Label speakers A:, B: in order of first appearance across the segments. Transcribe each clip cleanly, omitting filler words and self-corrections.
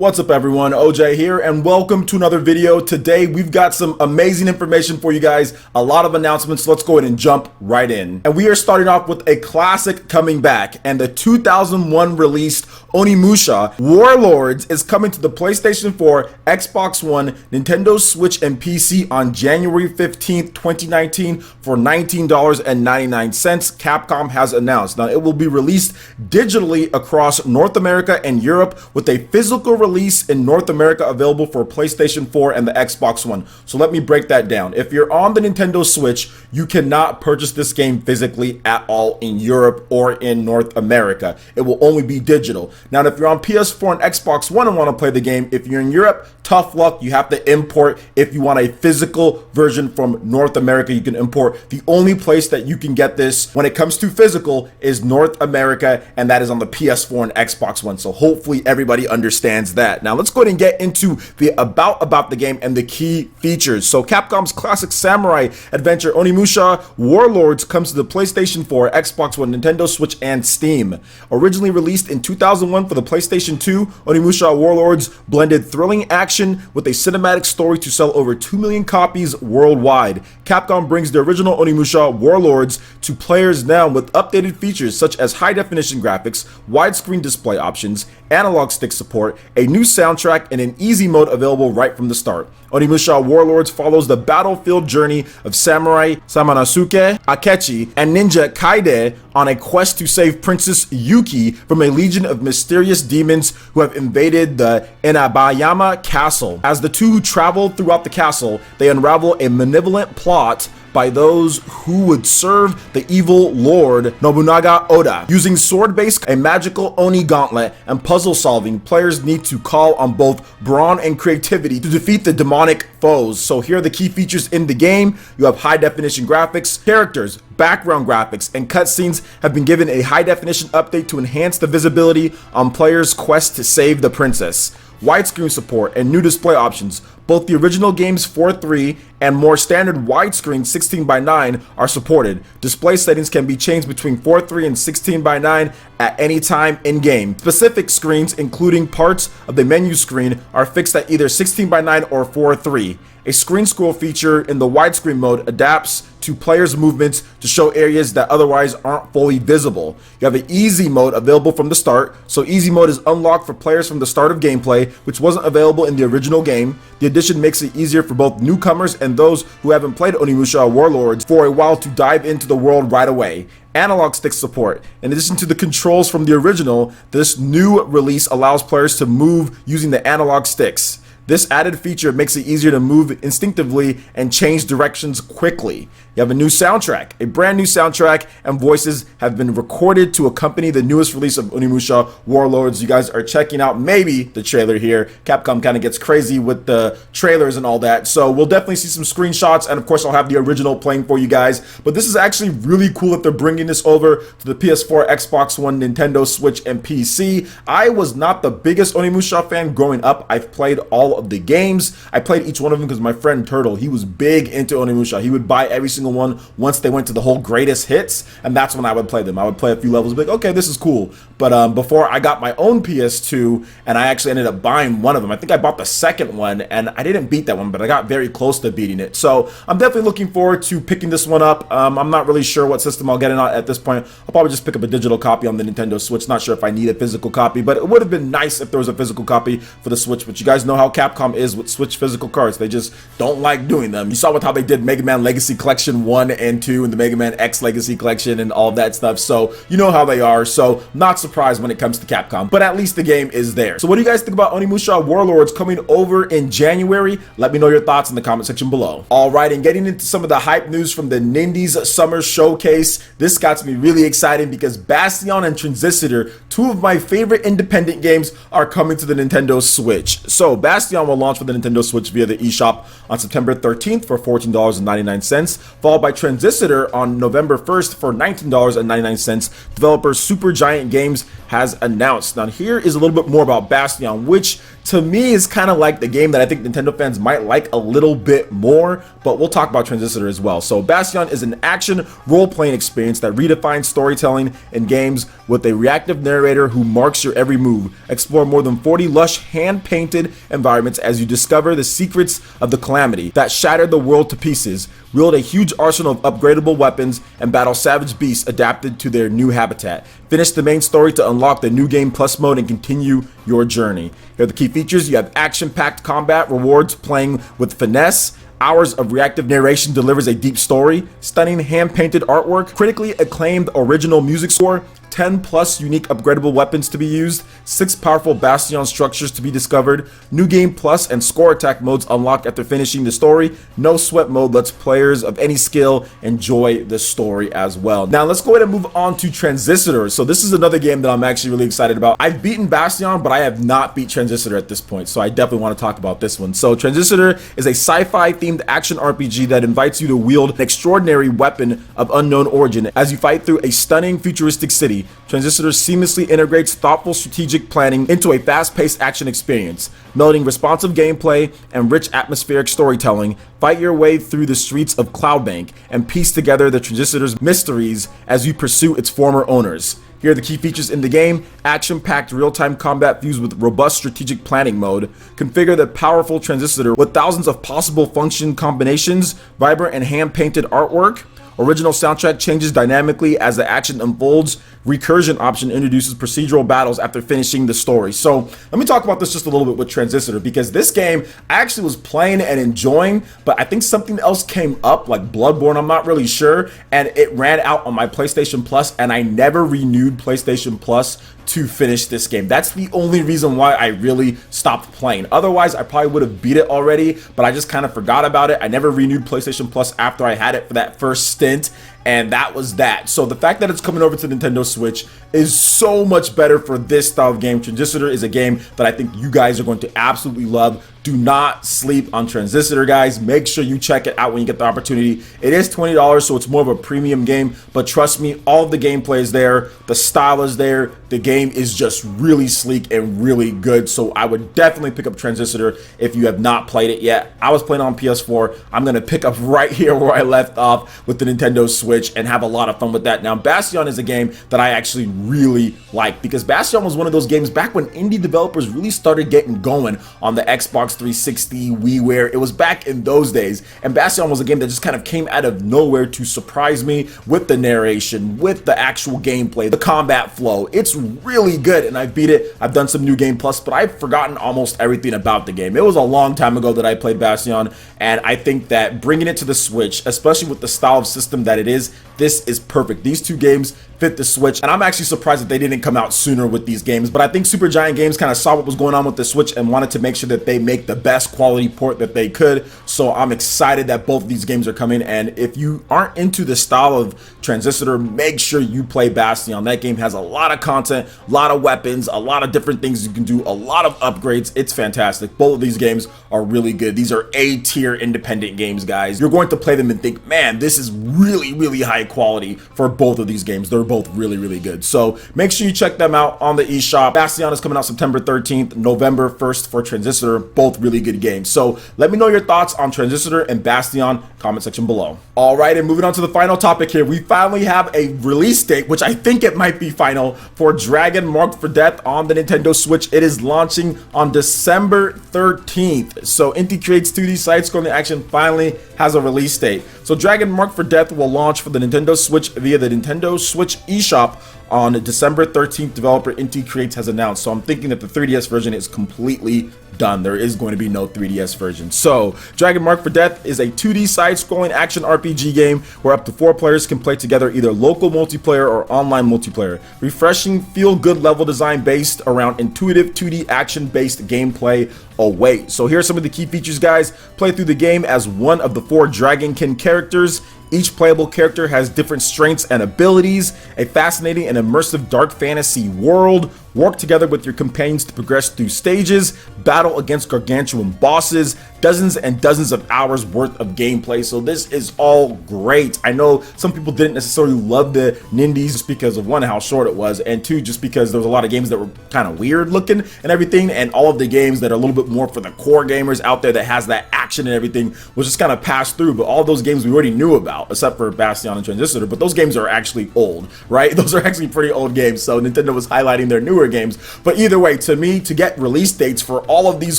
A: What's up everyone, OJ here and welcome to another video. Today we've got some amazing information for you guys, a lot of announcements. Let's go ahead and jump right in. And we are starting off with a classic coming back, and the 2001 released Onimusha Warlords is coming to the PlayStation 4, Xbox One, Nintendo Switch, and PC on January 15th, 2019 for $19.99. Capcom has announced. Now it will be released digitally across North America and Europe with a physical release in North America available for PlayStation 4 and the Xbox One. So let me break that down. If you're on the Nintendo Switch, you cannot purchase this game physically at all in Europe or in North America. It will only be digital. Now, if you're on PS4 and Xbox One and want to play the game, if you're in Europe, tough luck. You have to import. If you want a physical version from North America, you can import. The only place that you can get this when it comes to physical is North America, and that is on the PS4 and Xbox One. So hopefully everybody understands that. Now let's go ahead and get into the about the game and the key features. So Capcom's classic samurai adventure Onimusha Warlords comes to the PlayStation 4, Xbox One, Nintendo Switch, and Steam. Originally released in 2001 for the PlayStation 2, Onimusha Warlords blended thrilling action with a cinematic story to sell over 2 million copies worldwide. Capcom brings the original Onimusha Warlords to players now with updated features such as high-definition graphics, widescreen display options, analog stick support, a new soundtrack, and an easy mode available right from the start. Onimusha Warlords follows the battlefield journey of samurai Samanosuke Akechi and ninja Kaide on a quest to save Princess Yuki from a legion of mysterious demons who have invaded the Inabayama castle. As the two travel throughout the castle, they unravel a malevolent plot by those who would serve the evil Lord Nobunaga Oda. Using sword-based, a magical Oni gauntlet, and puzzle solving, players need to call on both brawn and creativity to defeat the demonic foes. So here are the key features in the game. You have high-definition graphics, characters, background graphics, and cutscenes have been given a high-definition update to enhance the visibility on players' quest to save the princess. Widescreen support and new display options. Both the original game's 4:3 and more standard widescreen 16:9 are supported. Display settings can be changed between 4:3 and 16:9 at any time in-game. Specific screens, including parts of the menu screen, are fixed at either 16:9 or 4:3. A screen scroll feature in the widescreen mode adapts to players' movements to show areas that otherwise aren't fully visible. You have an easy mode available from the start, so easy mode is unlocked for players from the start of gameplay, which wasn't available in the original game. The addition makes it easier for both newcomers and those who haven't played Onimusha Warlords for a while to dive into the world right away. Analog stick support. In addition to the controls from the original, this new release allows players to move using the analog sticks. This added feature makes it easier to move instinctively and change directions quickly. You have a new soundtrack. A brand new soundtrack and voices have been recorded to accompany the newest release of Onimusha Warlords. You guys are checking out maybe the trailer here. Capcom kind of gets crazy with the trailers and all that. So we'll definitely see some screenshots, and of course I'll have the original playing for you guys. But this is actually really cool that they're bringing this over to the PS4, Xbox One, Nintendo Switch, and PC. I was not the biggest Onimusha fan growing up. I've played all of the games. I played each one of them because my friend Turtle, he was big into Onimusha. He would buy every single one once they went to the whole greatest hits, and that's when I would play them. I would play a few levels, be like, okay, this is cool. But before I got my own PS2, and I actually ended up buying one of them. I think I bought the second one, and I didn't beat that one, but I got very close to beating it. So I'm definitely looking forward to picking this one up. I'm not really sure what system I'll get it on at this point. I'll probably just pick up a digital copy on the Nintendo Switch. Not sure if I need a physical copy, but it would have been nice if there was a physical copy for the Switch. But you guys know how Capcom is with Switch physical cards. They just don't like doing them. You saw with how they did Mega Man Legacy Collection 1 and 2 and the Mega Man X Legacy Collection and all of that stuff. So you know how they are. So not surprised when it comes to Capcom, but at least the game is there. So what do you guys think about Onimusha Warlords coming over in January? Let me know your thoughts in the comment section below. All right, and getting into some of the hype news from the Nindies Summer Showcase, this got me really excited because Bastion and Transistor, two of my favorite independent games, are coming to the Nintendo Switch. So Bastion Bastion will launch for the Nintendo Switch via the eShop on September 13th for $14.99, followed by Transistor on November 1st for $19.99. Developer Supergiant Games has announced. Now here is a little bit more about Bastion, which to me is kind of like the game that I think Nintendo fans might like a little bit more, but we'll talk about Transistor as well. So Bastion is an action role-playing experience that redefines storytelling in games with a reactive narrator who marks your every move. Explore more than 40 lush hand-painted environments as you discover the secrets of the calamity that shattered the world to pieces, wield a huge arsenal of upgradable weapons, and battle savage beasts adapted to their new habitat. Finish the main story to unlock the New Game Plus mode and continue your journey. Here are the key features. You have action-packed combat, rewards playing with finesse, hours of reactive narration delivers a deep story, stunning hand-painted artwork, critically acclaimed original music score, 10 plus unique upgradable weapons to be used, 6 powerful Bastion structures to be discovered, New Game Plus and Score Attack modes unlocked after finishing the story. No Sweat mode lets players of any skill enjoy the story as well. Now let's go ahead and move on to Transistor. So this is another game that I'm actually really excited about. I've beaten Bastion, but I have not beat Transistor at this point, so I definitely want to talk about this one. So Transistor is a sci-fi themed action RPG that invites you to wield an extraordinary weapon of unknown origin as you fight through a stunning futuristic city. Transistor seamlessly integrates thoughtful strategic planning into a fast-paced action experience, melding responsive gameplay and rich atmospheric storytelling. Fight your way through the streets of Cloudbank and piece together the Transistor's mysteries as you pursue its former owners. Here are the key features in the game: action-packed real-time combat fused with robust strategic planning mode. Configure the powerful Transistor with thousands of possible function combinations, vibrant and hand-painted artwork. Original soundtrack changes dynamically as the action unfolds. Recursion option introduces procedural battles after finishing the story. So let me talk about this just a little bit with Transistor, because this game I actually was playing and enjoying, but I think something else came up, like Bloodborne, I'm not really sure, and it ran out on my PlayStation Plus, and I never renewed PlayStation Plus to finish this game. That's the only reason why I really stopped playing. Otherwise, I probably would have beat it already, but I just kind of forgot about it. I never renewed PlayStation Plus after I had it for that first stint, and that was that. So the fact that it's coming over to Nintendo Switch is so much better for this style of game. Transistor is a game that I think you guys are going to absolutely love. Do not sleep on Transistor, guys. Make sure you check it out when you get the opportunity. It is $20, so it's more of a premium game, but trust me, all of the gameplay is there, the style is there, the game is just really sleek and really good. So I would definitely pick up Transistor if you have not played it yet. I was playing on PS4. I'm gonna pick up right here where I left off with the Nintendo Switch and have a lot of fun with that. Now, Bastion is a game that I actually really like, because Bastion was one of those games back when indie developers really started getting going on the Xbox 360, WiiWare. It was back in those days, and Bastion was a game that just kind of came out of nowhere to surprise me with the narration, with the actual gameplay, the combat flow. It's really good, and I beat it. I've done some New Game Plus, but I've forgotten almost everything about the game. It was a long time ago that I played Bastion, and I think that bringing it to the Switch, especially with the style of system that it is, this is perfect. These two games fit the Switch, and I'm actually surprised that they didn't come out sooner with these games, but I think Supergiant Games kind of saw what was going on with the Switch and wanted to make sure that they make the best quality port that they could. So I'm excited that both of these games are coming, and if you aren't into the style of Transistor, make sure you play Bastion. That game has a lot of content, a lot of weapons, a lot of different things you can do, a lot of upgrades. It's fantastic. Both of these games are really good. These are A-tier independent games, guys. You're going to play them and think, man, this is really, really high quality for both of these games. They're both really, really good. So make sure you check them out on the eShop. Bastion is coming out September 13th, November 1st for Transistor. Both really good games. So let me know your thoughts on Transistor and Bastion, comment section below. All right, and moving on to the final topic here, we finally have a release date, which I think it might be final, for Dragon Marked for Death on the Nintendo Switch. It is launching on December 13th. So Inti Creates 2D side-scrolling action finally has a release date. So Dragon Marked for Death will launch for the Nintendo Switch via the Nintendo Switch eShop on December 13th, developer Inti Creates has announced. So I'm thinking that the 3DS version is completely done. There is going to be no 3DS version. So Dragon Marked for Death is a 2D side-scrolling action RPG game where up to 4 players can play together, either local multiplayer or online multiplayer. Refreshing, feel-good level design based around intuitive 2D action-based gameplay awaits. So here are some of the key features, guys. Play through the game as one of the 4 Dragonkin characters Each playable character has different strengths and abilities, a fascinating and immersive dark fantasy world. Work together with your companions to progress through stages, battle against gargantuan bosses, dozens and dozens of hours worth of gameplay. So this is all great. I know some people didn't necessarily love the Nindies just because of one, how short it was, and two, just because there was a lot of games that were kind of weird looking and everything, and all of the games that are a little bit more for the core gamers out there that has that action and everything was just kind of passed through. But all those games we already knew about, except for Bastion and Transistor, but those games are actually old, right? Those are actually pretty old games, so Nintendo was highlighting their newer games. But either way, to me, to get release dates for all of these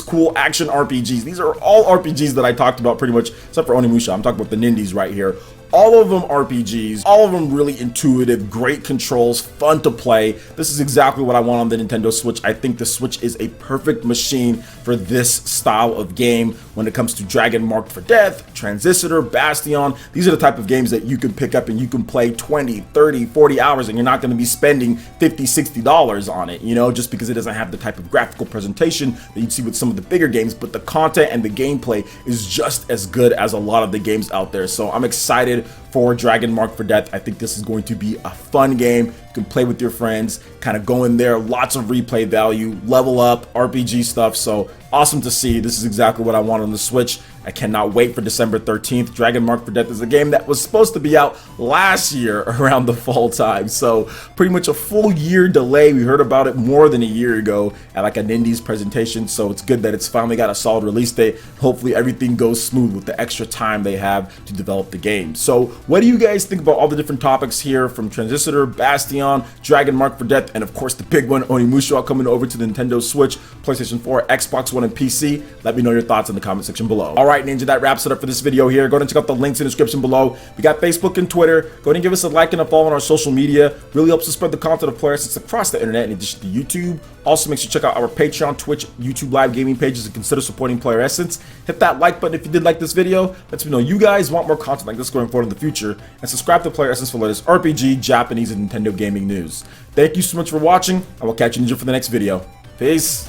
A: cool action RPGs, these are all RPGs that I talked about pretty much, except for Onimusha. I'm talking about the Nindies right here. All of them RPGs, all of them really intuitive, great controls, fun to play. This is exactly what I want on the Nintendo Switch. I think the Switch is a perfect machine for this style of game when it comes to Dragon Marked for Death, Transistor, Bastion. These are the type of games that you can pick up and you can play 20, 30, 40 hours and you're not going to be spending $50, $60 on it, you know, just because it doesn't have the type of graphical presentation that you'd see with some of the bigger games, but the content and the gameplay is just as good as a lot of the games out there. So I'm excited for Dragon Marked for Death. I think this is going to be a fun game. You can play with your friends, kind of go in there, lots of replay value, level up, RPG stuff. So awesome to see. This is exactly what I want on the Switch. I cannot wait for December 13th. Dragon Marked for Death is a game that was supposed to be out last year around the fall time. So pretty much a full year delay. We heard about it more than a year ago at like a Nindies presentation. So it's good that it's finally got a solid release date. Hopefully everything goes smooth with the extra time they have to develop the game. So what do you guys think about all the different topics here from Transistor, Bastion, Dragon Marked for Death, and of course the big one, Onimusha, coming over to the Nintendo Switch, PlayStation 4, Xbox One, and PC? Let me know your thoughts in the comment section below. All right, Ninja, that wraps it up for this video here. Go ahead and check out the links in the description below. We got Facebook and Twitter. Go ahead and give us a like and a follow on our social media. Really helps us spread the content of PlayerEssence across the internet in addition to YouTube. Also, make sure to check out our Patreon, Twitch, YouTube live gaming pages and consider supporting PlayerEssence. Hit that like button if you did like this video. Let me know you guys want more content like this going forward in the future. And subscribe to PlayerEssence for the latest RPG, Japanese, and Nintendo gaming news. Thank you so much for watching. I will catch you, Ninja, for the next video. Peace.